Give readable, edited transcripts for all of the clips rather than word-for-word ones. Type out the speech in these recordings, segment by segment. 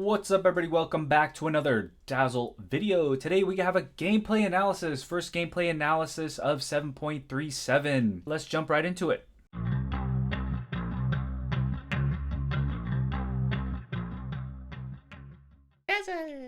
What's up, everybody? Welcome back to another Dazzle video. Today we have a gameplay analysis, first gameplay analysis of 7.37. Let's jump right into it.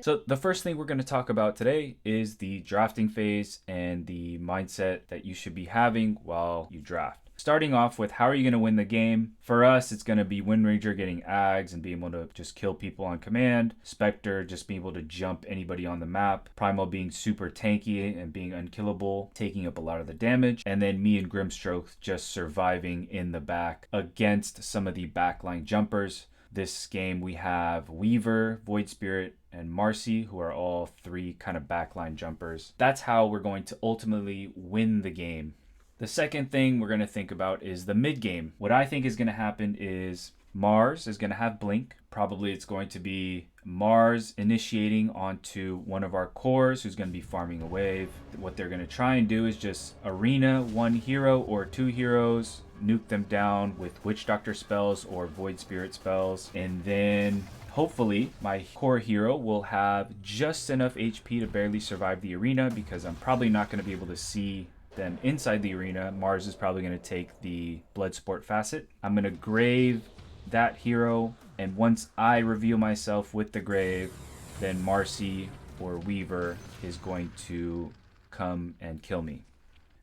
So the first thing we're going to talk about today is the drafting phase and the mindset that you should be having while you draft. Starting off with how are you going to win the game? For us, it's going to be Wind Ranger getting Ags and being able to just kill people on command. Spectre just being able to jump anybody on the map. Primal being super tanky and being unkillable, taking up a lot of the damage. And then me and Grimstroke just surviving in the back against some of the backline jumpers. This game we have Weaver, Void Spirit, and Marcy, who are all three kind of backline jumpers. That's how we're going to ultimately win the game. The second thing we're going to think about is the mid game. What I think is going to happen is Mars is going to have Blink. Probably it's going to be Mars initiating onto one of our cores who's going to be farming a wave. What they're going to try and do is just arena one hero or two heroes, nuke them down with Witch Doctor spells or Void Spirit spells, and then hopefully my core hero will have just enough HP to barely survive the arena, because I'm probably not going to be able to see them inside the arena. Mars is probably going to take the blood sport facet. I'm going to grave that hero, and once I reveal myself with the grave, then Marcy or Weaver is going to come and kill me.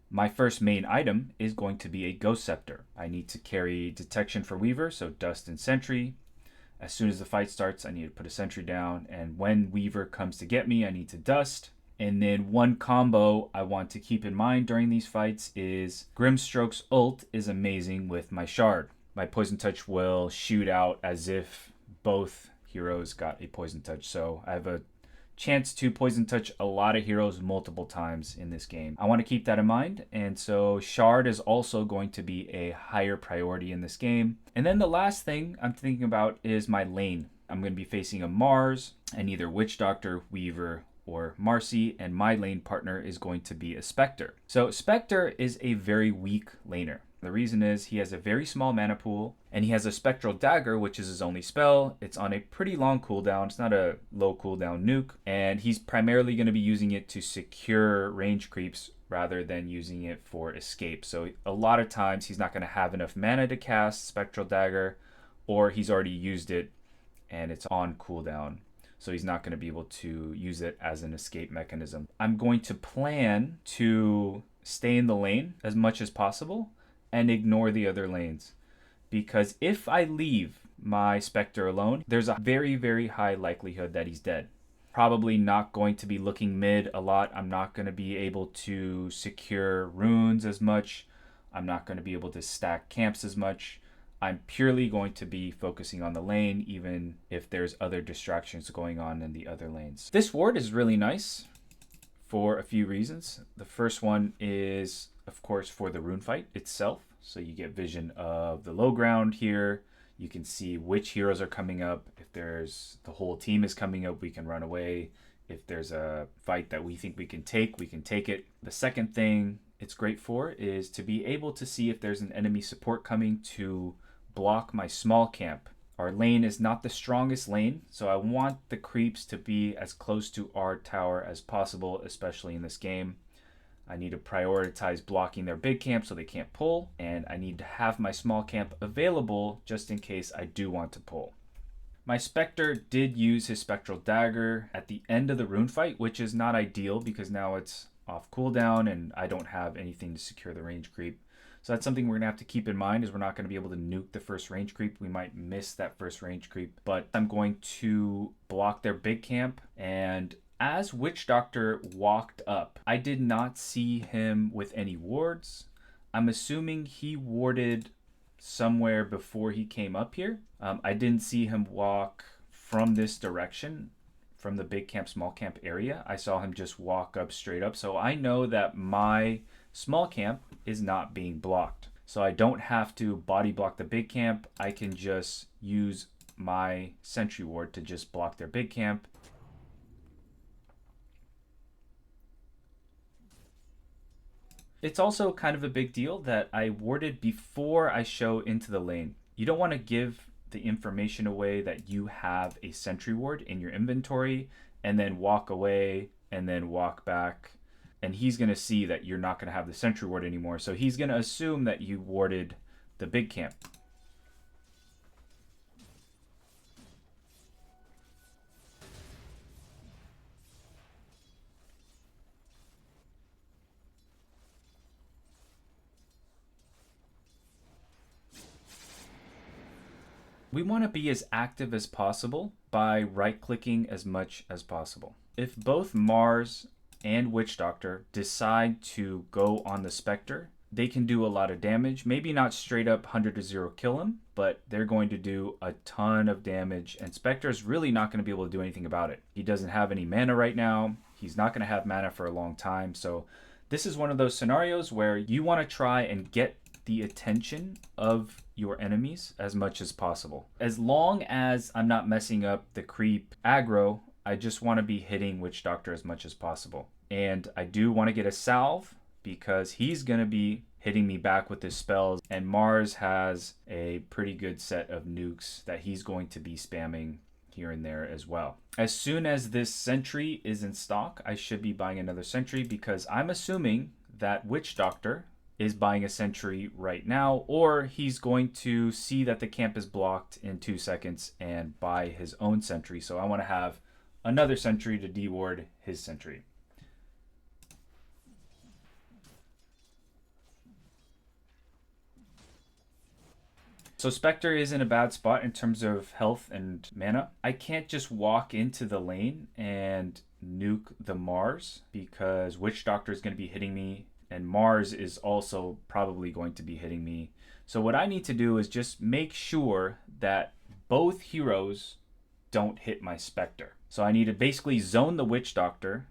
My first main item is going to be a Ghost Scepter. I need to carry detection for Weaver, so Dust and Sentry. As soon as the fight starts, I need to put a Sentry down, and when Weaver comes to get me, I need to Dust. And then one combo I want to keep in mind during these fights is Grimstroke's ult is amazing with my Shard. My Poison Touch will shoot out as if both heroes got a Poison Touch, so I have a chance to Poison Touch a lot of heroes multiple times in this game. I want to keep that in mind, and so Shard is also going to be a higher priority in this game. And then the last thing I'm thinking about is my lane. I'm going to be facing a Mars and either Witch Doctor, Weaver, or Marcy, and my lane partner is going to be a Spectre. So Spectre is a very weak laner. The reason is he has a very small mana pool, and he has a Spectral Dagger, which is his only spell. It's on a pretty long cooldown. It's not a low cooldown nuke, and he's primarily going to be using it to secure range creeps rather than using it for escape. So a lot of times he's not going to have enough mana to cast Spectral Dagger, or he's already used it and it's on cooldown, so he's not going to be able to use it as an escape mechanism. I'm going to plan to stay in the lane as much as possible and ignore the other lanes, because if I leave my Spectre alone, there's a very, very high likelihood that he's dead. Probably not going to be looking mid a lot. I'm not going to be able to secure runes as much. I'm not going to be able to stack camps as much. I'm purely going to be focusing on the lane, even if there's other distractions going on in the other lanes. This ward is really nice for a few reasons. The first one is, of course, for the rune fight itself. So you get vision of the low ground here. You can see which heroes are coming up. If there's the whole team is coming up, we can run away. If there's a fight that we think we can take it. The second thing it's great for is to be able to see if there's an enemy support coming to block my small camp. Our lane is not the strongest lane, so I want the creeps to be as close to our tower as possible, especially in this game. I need to prioritize blocking their big camp so they can't pull, and I need to have my small camp available just in case I do want to pull. My Spectre did use his Spectral Dagger at the end of the rune fight, which is not ideal because now it's off cooldown and I don't have anything to secure the range creep. So that's something we're going to have to keep in mind, is we're not going to be able to nuke the first range creep. We might miss that first range creep, but I'm going to block their big camp. And as Witch Doctor walked up, I did not see him with any wards. I'm assuming he warded somewhere before he came up here. I didn't see him walk from this direction, from the big camp, small camp area. I saw him just walk up straight up. So I know that my small camp is not being blocked. So I don't have to body block the big camp. I can just use my sentry ward to just block their big camp. It's also kind of a big deal that I warded before I show into the lane. You don't want to give the information away that you have a sentry ward in your inventory, and then walk away and then walk back. And he's going to see that you're not going to have the sentry ward anymore. So he's going to assume that you warded the big camp. We want to be as active as possible by right-clicking as much as possible. If both Mars and Witch Doctor decide to go on the Spectre, they can do a lot of damage. Maybe not straight up 100-0 kill him, but they're going to do a ton of damage, and Spectre's really not going to be able to do anything about it. He doesn't have any mana right now. He's not going to have mana for a long time, so this is one of those scenarios where you want to try and get the attention of your enemies as much as possible. As long as I'm not messing up the creep aggro, I just want to be hitting Witch Doctor as much as possible. And I do want to get a salve because he's going to be hitting me back with his spells, and Mars has a pretty good set of nukes that he's going to be spamming here and there as well. As soon as this sentry is in stock, I should be buying another sentry because I'm assuming that Witch Doctor is buying a sentry right now, or he's going to see that the camp is blocked in 2 seconds and buy his own sentry. So I want to have another sentry to deward his sentry. So Spectre is in a bad spot in terms of health and mana. I can't just walk into the lane and nuke the Mars because Witch Doctor is going to be hitting me, and Mars is also probably going to be hitting me. So what I need to do is just make sure that both heroes don't hit my Spectre. So I need to basically zone the Witch Doctor,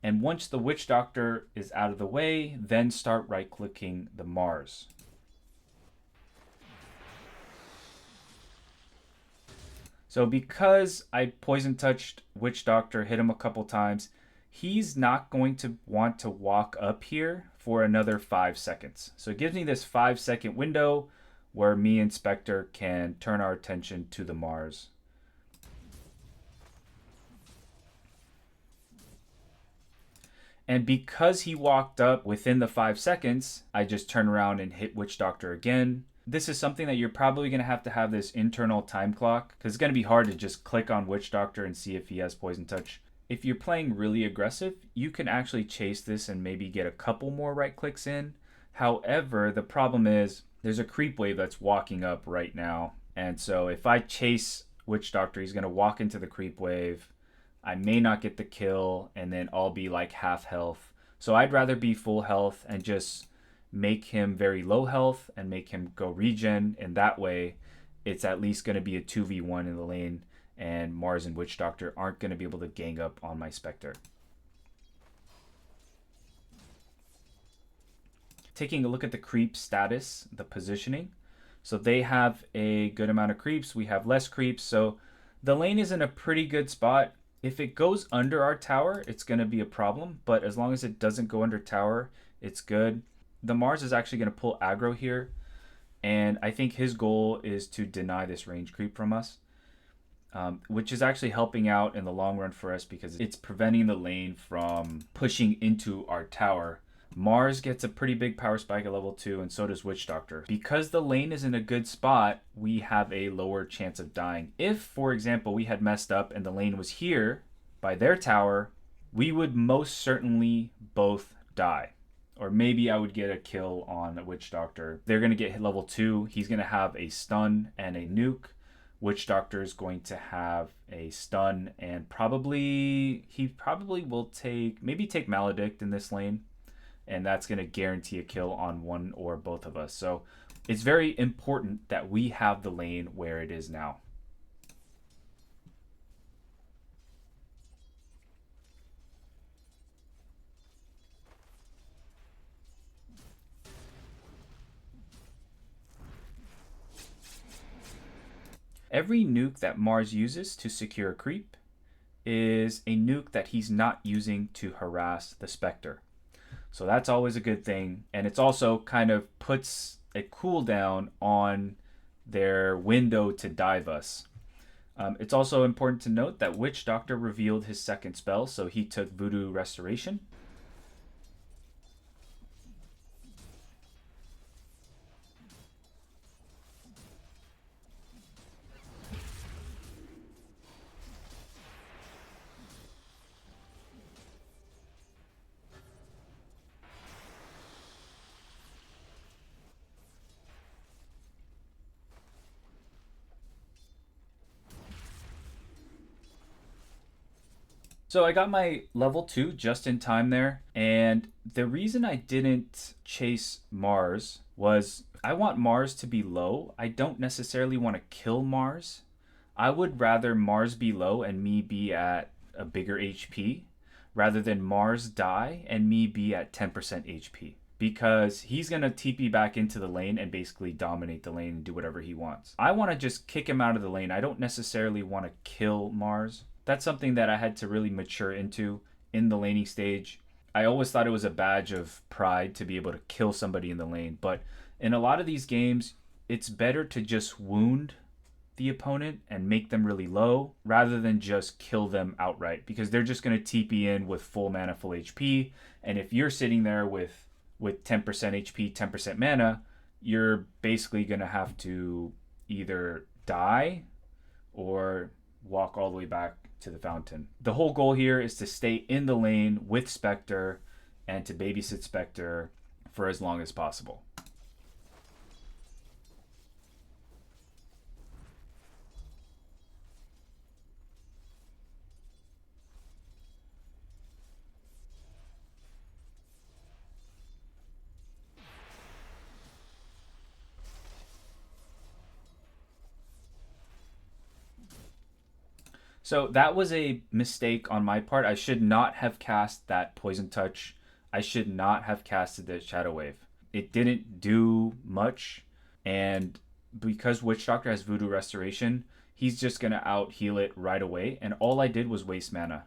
and once the Witch Doctor is out of the way, then start right-clicking the Mars. So because I poison touched Witch Doctor, hit him a couple times, he's not going to want to walk up here for another 5 seconds. So it gives me this 5-second window where me and Spectre can turn our attention to the Mars. And because he walked up within the 5 seconds, I just turn around and hit Witch Doctor again. This is something that you're probably going to have this internal time clock, because it's going to be hard to just click on Witch Doctor and see if he has Poison Touch. If you're playing really aggressive, you can actually chase this and maybe get a couple more right clicks in. However, the problem is there's a creep wave that's walking up right now. And so if I chase Witch Doctor, he's going to walk into the creep wave. I may not get the kill, and then I'll be like half health. So I'd rather be full health and just make him very low health and make him go regen, and that way it's at least going to be a 2v1 in the lane, and Mars and Witch Doctor aren't going to be able to gang up on my Spectre. Taking a look at the creep status, the positioning. So they have a good amount of creeps, we have less creeps, so the lane is in a pretty good spot. If it goes under our tower, it's going to be a problem, but as long as it doesn't go under tower, it's good. The Mars is actually going to pull aggro here, and I think his goal is to deny this range creep from us, which is actually helping out in the long run for us because it's preventing the lane from pushing into our tower. Mars gets a pretty big power spike at level 2, and so does Witch Doctor. Because the lane is in a good spot, we have a lower chance of dying. If, for example, we had messed up and the lane was here by their tower, we would most certainly both die. Or maybe I would get a kill on a Witch Doctor. They're going to get hit level 2. He's going to have a stun and a nuke. Witch Doctor is going to have a stun, and he probably will take Maledict in this lane. And that's going to guarantee a kill on one or both of us. So it's very important that we have the lane where it is now. Every nuke that Mars uses to secure a creep is a nuke that he's not using to harass the Spectre. So that's always a good thing, and it's also kind of puts a cooldown on their window to dive us. It's also important to note that Witch Doctor revealed his second spell, so he took Voodoo Restoration. So I got my level 2 just in time there, and the reason I didn't chase Mars was I want Mars to be low. I don't necessarily want to kill Mars. I would rather Mars be low and me be at a bigger HP rather than Mars die and me be at 10% HP. Because he's going to TP back into the lane and basically dominate the lane and do whatever he wants. I want to just kick him out of the lane. I don't necessarily want to kill Mars. That's something that I had to really mature into in the laning stage. I always thought it was a badge of pride to be able to kill somebody in the lane, but in a lot of these games, it's better to just wound the opponent and make them really low rather than just kill them outright, because they're just going to TP in with full mana, full HP, and if you're sitting there with 10% HP, 10% mana, you're basically going to have to either die or walk all the way back to the fountain. The whole goal here is to stay in the lane with Spectre and to babysit Spectre for as long as possible. So that was a mistake on my part. I should not have cast that Poison Touch. I should not have casted the Shadow Wave. It didn't do much, and because Witch Doctor has Voodoo Restoration, he's just going to out heal it right away, and all I did was waste mana.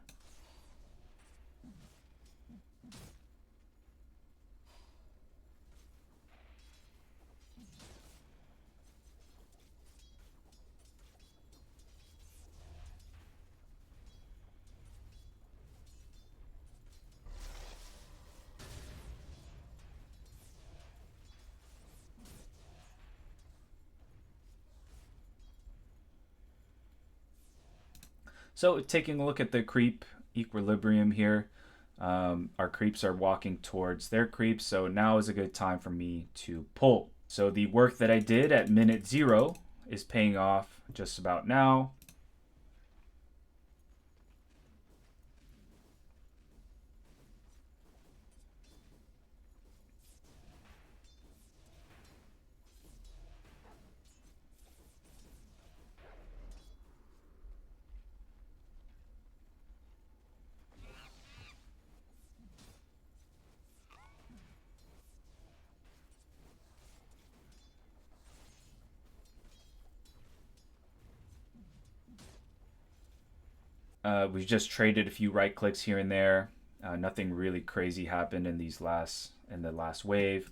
So taking a look at the creep equilibrium here, our creeps are walking towards their creeps, so now is a good time for me to pull. So the work that I did at minute 0 is paying off just about now. We just traded a few right clicks here and there. Nothing really crazy happened in the last wave.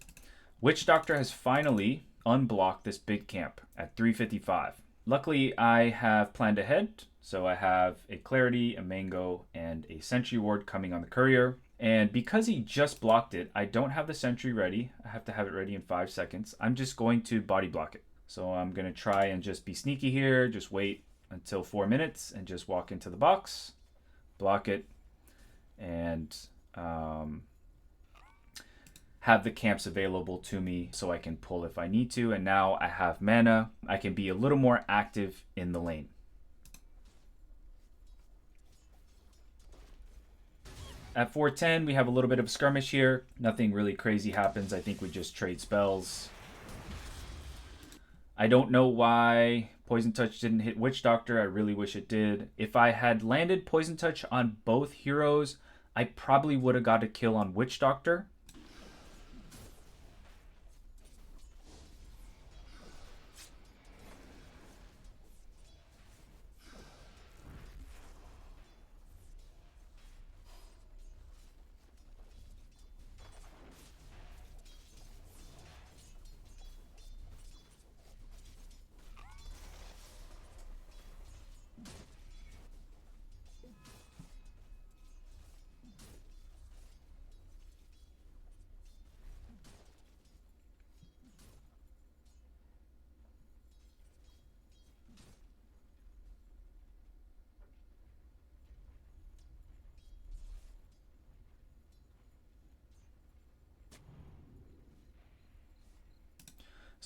Witch Doctor has finally unblocked this big camp at 355. Luckily, I have planned ahead, so I have a Clarity, a Mango, and a Sentry Ward coming on the Courier. And because he just blocked it, I don't have the Sentry ready. I have to have it ready in 5 seconds. I'm just going to body block it. So I'm going to try and just be sneaky here, just wait until 4 minutes and just walk into the box, block it, and have the camps available to me so I can pull if I need to. And now I have mana. I can be a little more active in the lane. At 410, we have a little bit of a skirmish here. Nothing really crazy happens. I think we just trade spells. I don't know why Poison Touch didn't hit Witch Doctor. I really wish it did. If I had landed Poison Touch on both heroes, I probably would have got a kill on Witch Doctor.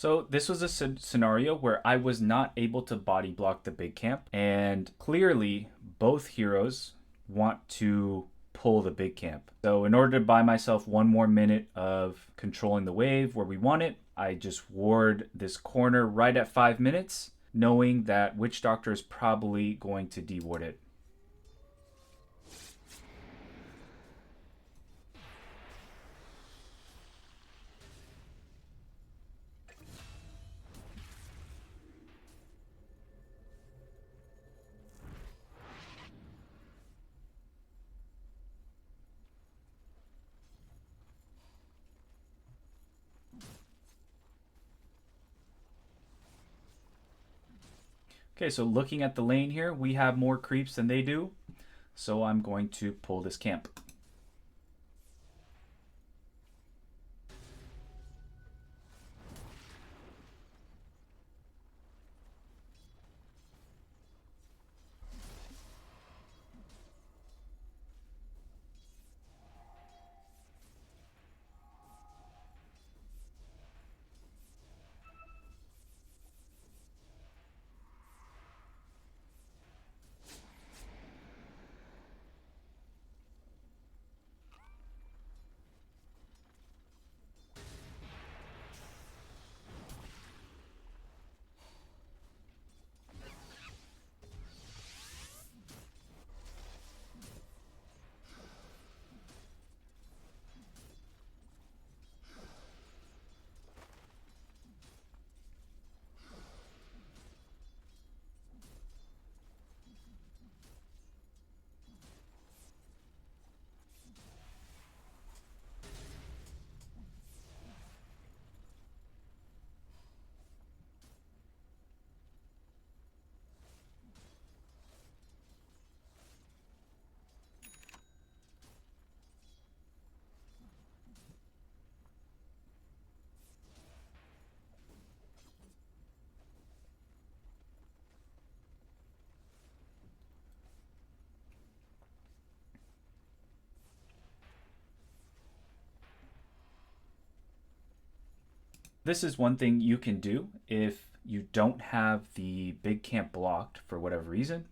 So this was a scenario where I was not able to body block the big camp, and clearly both heroes want to pull the big camp. So in order to buy myself one more minute of controlling the wave where we want it, I just ward this corner right at 5 minutes, knowing that Witch Doctor is probably going to deward it. Okay, so looking at the lane here, we have more creeps than they do. So I'm going to pull this camp. This is one thing you can do if you don't have the big camp blocked for whatever reason.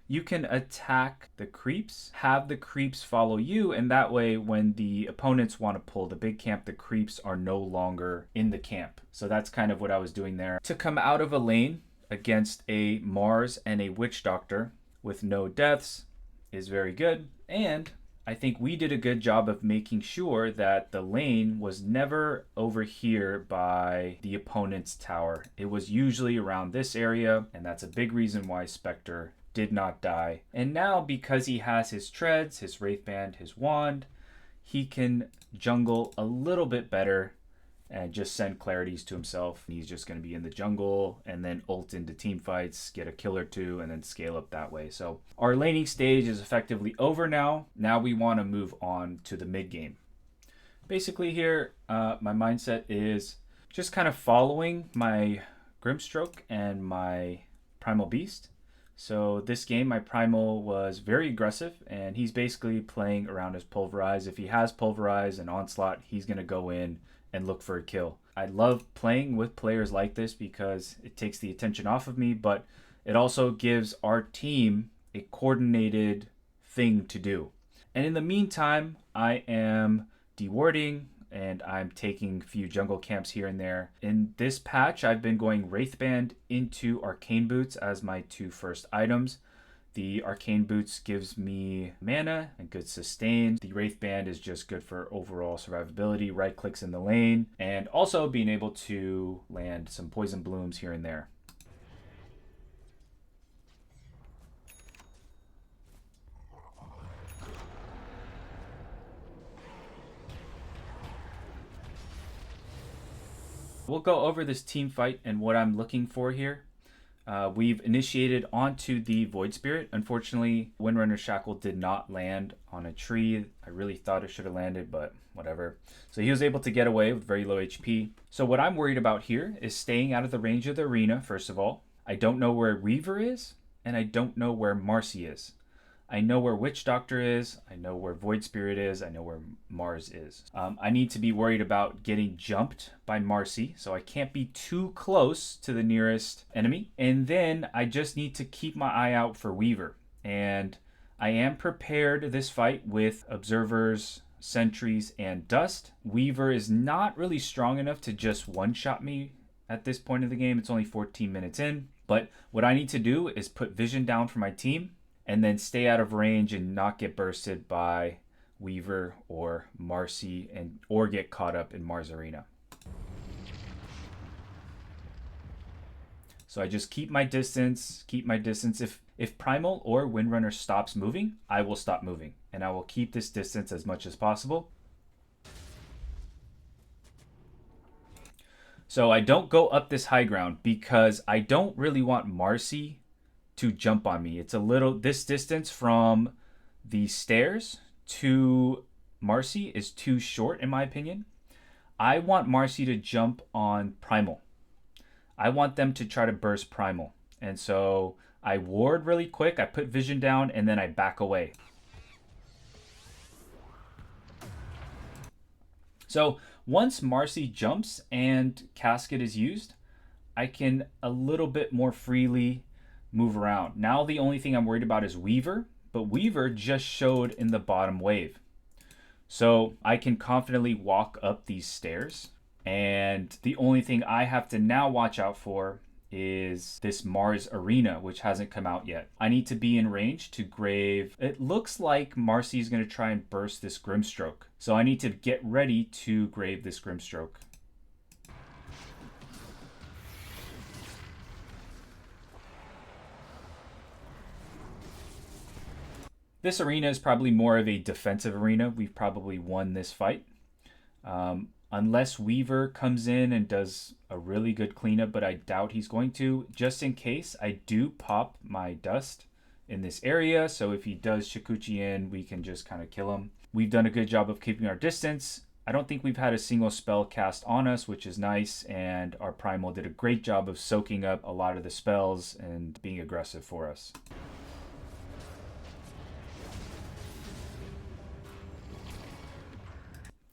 You can attack the creeps, have the creeps follow you, and that way when the opponents want to pull the big camp, the creeps are no longer in the camp. So that's kind of what I was doing there. To come out of a lane against a Mars and a Witch Doctor with no deaths is very good, and I think we did a good job of making sure that the lane was never over here by the opponent's tower. It was usually around this area, and that's a big reason why Spectre did not die. And now, because he has his treads, his Wraithband, his wand, he can jungle a little bit better and just send clarities to himself. He's just going to be in the jungle and then ult into team fights, get a kill or two, and then scale up that way. So our laning stage is effectively over now. Now we want to move on to the mid game. Basically here, my mindset is just kind of following my Grimstroke and my Primal Beast. So this game, my Primal was very aggressive, and he's basically playing around his Pulverize. If he has Pulverize and Onslaught, he's going to go in and look for a kill. I love playing with players like this because it takes the attention off of me, but it also gives our team a coordinated thing to do. And in the meantime, I am dewarding and I'm taking a few jungle camps here and there. In this patch, I've been going Wraithband into Arcane Boots as my two first items. The Arcane Boots gives me mana and good sustain. The Wraithband is just good for overall survivability, right clicks in the lane, and also being able to land some Poison Blooms here and there. We'll go over this team fight and what I'm looking for here. We've initiated onto the Void Spirit. Unfortunately, Windrunner Shackle did not land on a tree. I really thought it should have landed, but whatever. So he was able to get away with very low HP. So what I'm worried about here is staying out of the range of the arena, first of all. I don't know where Reaver is, and I don't know where Marcy is. I know where Witch Doctor is. I know where Void Spirit is. I know where Mars is. I need to be worried about getting jumped by Marcy, so I can't be too close to the nearest enemy. And then I just need to keep my eye out for Weaver. And I am prepared this fight with Observers, Sentries, and Dust. Weaver is not really strong enough to just one-shot me at this point of the game. It's only 14 minutes in. But what I need to do is put vision down for my team and then stay out of range and not get bursted by Weaver or Marcy or get caught up in Mars Arena. So I just keep my distance. If Primal or Windrunner stops moving, I will stop moving. And I will keep this distance as much as possible. So I don't go up this high ground because I don't really want Marcy to jump on me. It's a little, this distance from the stairs to Marcy is too short in my opinion. I want Marcy to jump on Primal. I want them to try to burst Primal. And so I ward really quick, I put vision down, and then I back away. So once Marcy jumps and Casket is used, I can a little bit more freely move around. Now the only thing I'm worried about is Weaver, but Weaver just showed in the bottom wave. So I can confidently walk up these stairs, and the only thing I have to now watch out for is this Mars Arena, which hasn't come out yet. I need to be in range to grave. It looks like Marcy is going to try and burst this Grimstroke. So I need to get ready to grave this Grimstroke. This arena is probably more of a defensive arena. We've probably won this fight. Unless Weaver comes in and does a really good cleanup, but I doubt he's going to. Just in case, I do pop my Dust in this area. So if he does Shikuchi in, we can just kind of kill him. We've done a good job of keeping our distance. I don't think we've had a single spell cast on us, which is nice. And our Primal did a great job of soaking up a lot of the spells and being aggressive for us.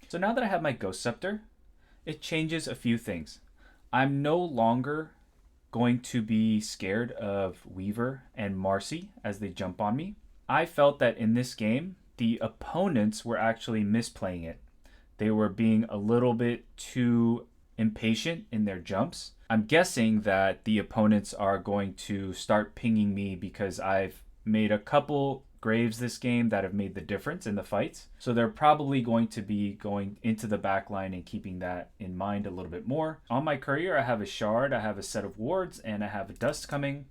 So now that I have my Ghost Scepter, it changes a few things. I'm no longer going to be scared of Weaver and Marcy as they jump on me. I felt that in this game, the opponents were actually misplaying it. They were being a little bit too impatient in their jumps. I'm guessing that the opponents are going to start pinging me because I've made a couple graves this game that have made the difference in the fights. So they're probably going to be going into the back line and keeping that in mind a little bit more. On my courier, I have a shard, I have a set of wards, and I have a dust coming.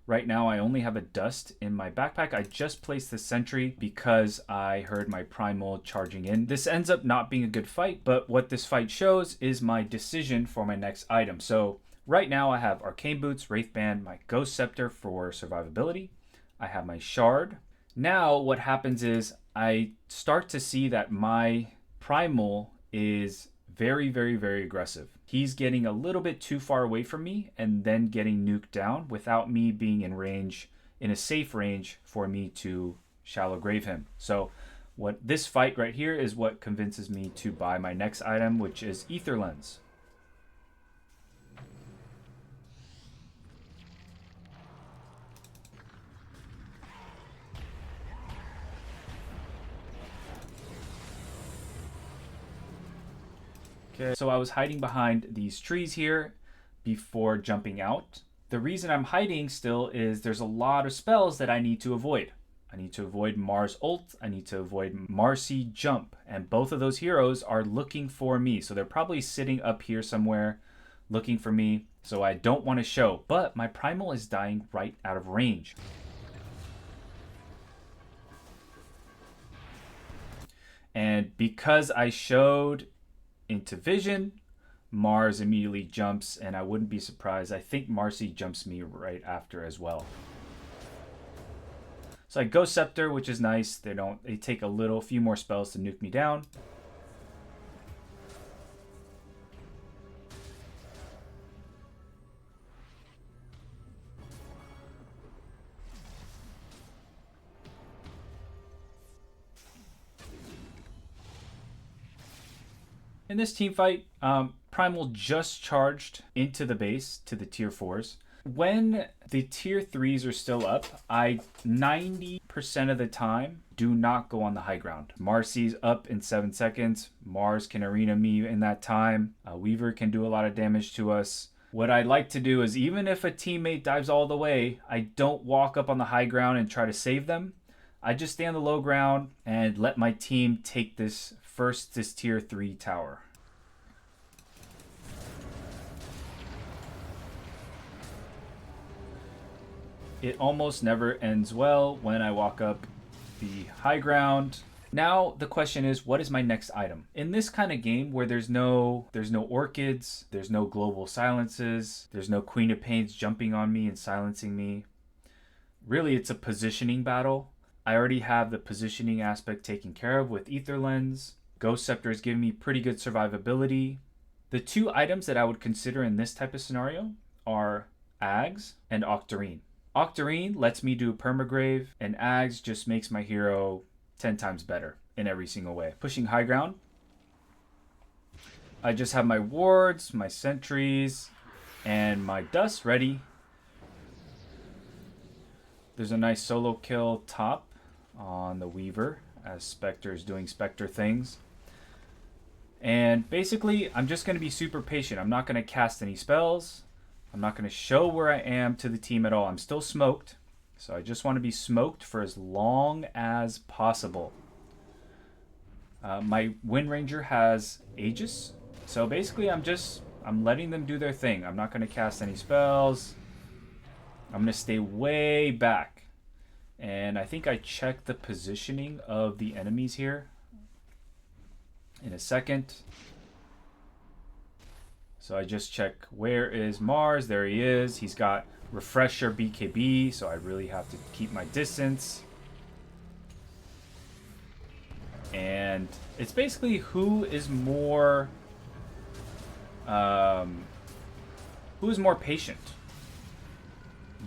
Right now, I only have a dust in my backpack. I just placed the sentry because I heard my primal charging in. This ends up not being a good fight, but what this fight shows is my decision for my next item. So right now I have Arcane Boots, Wraithband, my Ghost Scepter for survivability. I have my shard. Now what happens is I start to see that my primal is very, very, very aggressive. He's getting a little bit too far away from me and then getting nuked down without me being in range, in a safe range for me to shallow grave him. So what this fight right here is what convinces me to buy my next item, which is Ether Lens. Okay, so I was hiding behind these trees here before jumping out. The reason I'm hiding still is there's a lot of spells that I need to avoid. I need to avoid Mars ult, I need to avoid Marcy jump, and both of those heroes are looking for me. So they're probably sitting up here somewhere looking for me, so I don't want to show. But my primal is dying right out of range. And because I showed into vision, Mars immediately jumps, and I wouldn't be surprised. I think Marcy jumps me right after as well. So I Ghost Scepter, which is nice. They take a few more spells to nuke me down. In this team fight, Primal just charged into the base to the tier 4s. When the tier 3s are still up, I 90% of the time do not go on the high ground. Marcy's up in 7 seconds. Mars can arena me in that time. Weaver can do a lot of damage to us. What I like to do is, even if a teammate dives all the way, I don't walk up on the high ground and try to save them. I just stay on the low ground and let my team take this tier 3 tower. It almost never ends well when I walk up the high ground. Now the question is, what is my next item? In this kind of game where there's no orchids, there's no global silences, there's no Queen of Pains jumping on me and silencing me. Really, it's a positioning battle. I already have the positioning aspect taken care of with Ether Lens. Ghost Scepter is giving me pretty good survivability. The two items that I would consider in this type of scenario are Ags and Octarine. Octarine lets me do Permagrave, and Ags just makes my hero 10 times better in every single way. Pushing high ground, I just have my wards, my sentries, and my dust ready. There's a nice solo kill top on the Weaver as Spectre is doing Spectre things. And basically, I'm just going to be super patient. I'm not going to cast any spells. I'm not going to show where I am to the team at all. I'm still smoked. So I just want to be smoked for as long as possible. My Wind Ranger has Aegis. So basically I'm letting them do their thing. I'm not going to cast any spells. I'm going to stay way back. And I think I checked the positioning of the enemies here in a second. So I just check, where is Mars? There he is. He's got Refresher BKB, so I really have to keep my distance. And it's basically who is more patient,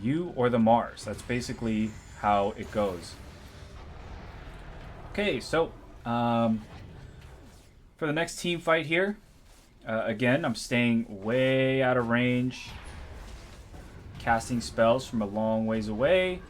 you or the Mars. That's basically how it goes. Okay, so for the next team fight here, again, I'm staying way out of range, casting spells from a long ways away.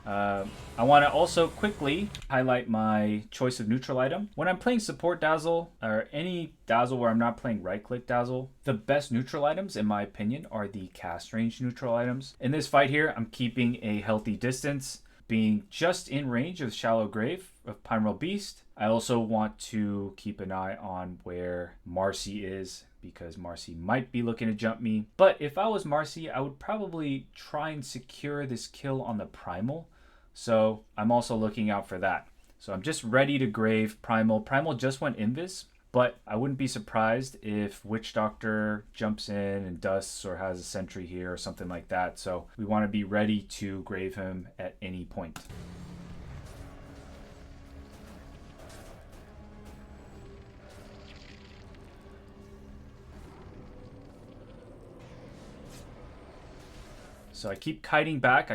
I want to also quickly highlight my choice of neutral item. When I'm playing support Dazzle, or any Dazzle where I'm not playing right-click Dazzle, the best neutral items, in my opinion, are the cast range neutral items. In this fight here, I'm keeping a healthy distance, being just in range of Shallow Grave of Primal Beast. I also want to keep an eye on where Marcy is, because Marcy might be looking to jump me. But if I was Marcy, I would probably try and secure this kill on the Primal. So I'm also looking out for that. So I'm just ready to grave Primal. Primal just went Invis, but I wouldn't be surprised if Witch Doctor jumps in and dusts or has a sentry here or something like that. So we want to be ready to grave him at any point. So I keep kiting back.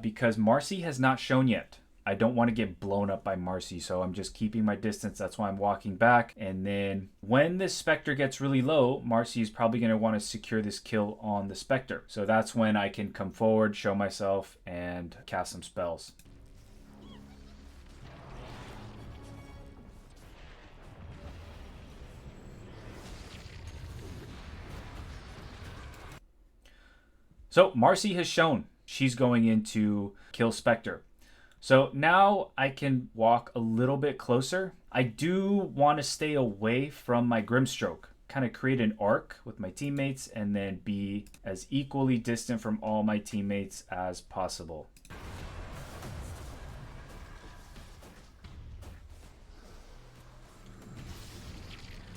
Because Marcy has not shown yet. I don't want to get blown up by Marcy, so I'm just keeping my distance. That's why I'm walking back. And then when this Spectre gets really low, Marcy is probably going to want to secure this kill on the Spectre. So that's when I can come forward, show myself, and cast some spells. So Marcy has shown she's going in to kill Spectre. So now I can walk a little bit closer. I do want to stay away from my Grimstroke, kind of create an arc with my teammates and then be as equally distant from all my teammates as possible.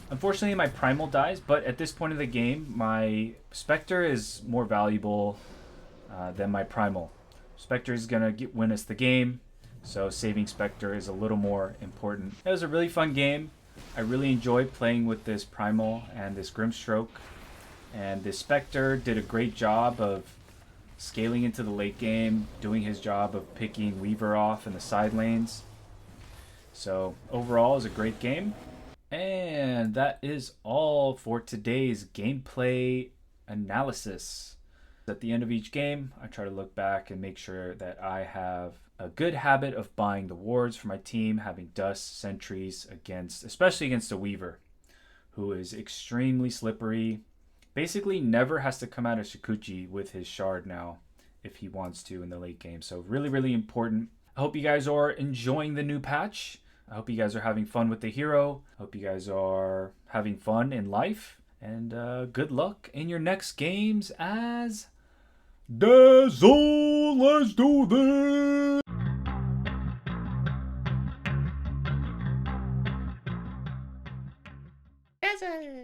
Unfortunately, my Primal dies, but at this point of the game, my Spectre is more valuable than my Primal. Spectre is going to win us the game, so saving Spectre is a little more important. It was a really fun game. I really enjoyed playing with this Primal and this Grimstroke. And this Spectre did a great job of scaling into the late game, doing his job of picking Weaver off in the side lanes. So overall, it was a great game. And that is all for today's gameplay analysis. At the end of each game, I try to look back and make sure that I have a good habit of buying the wards for my team, having dust sentries against, especially against a Weaver, who is extremely slippery. Basically, never has to come out of Shikuchi with his shard now if he wants to in the late game. So really, really important. I hope you guys are enjoying the new patch. I hope you guys are having fun with the hero. I hope you guys are having fun in life. And good luck in your next games as Dazzle. Let's do this! Dazzle!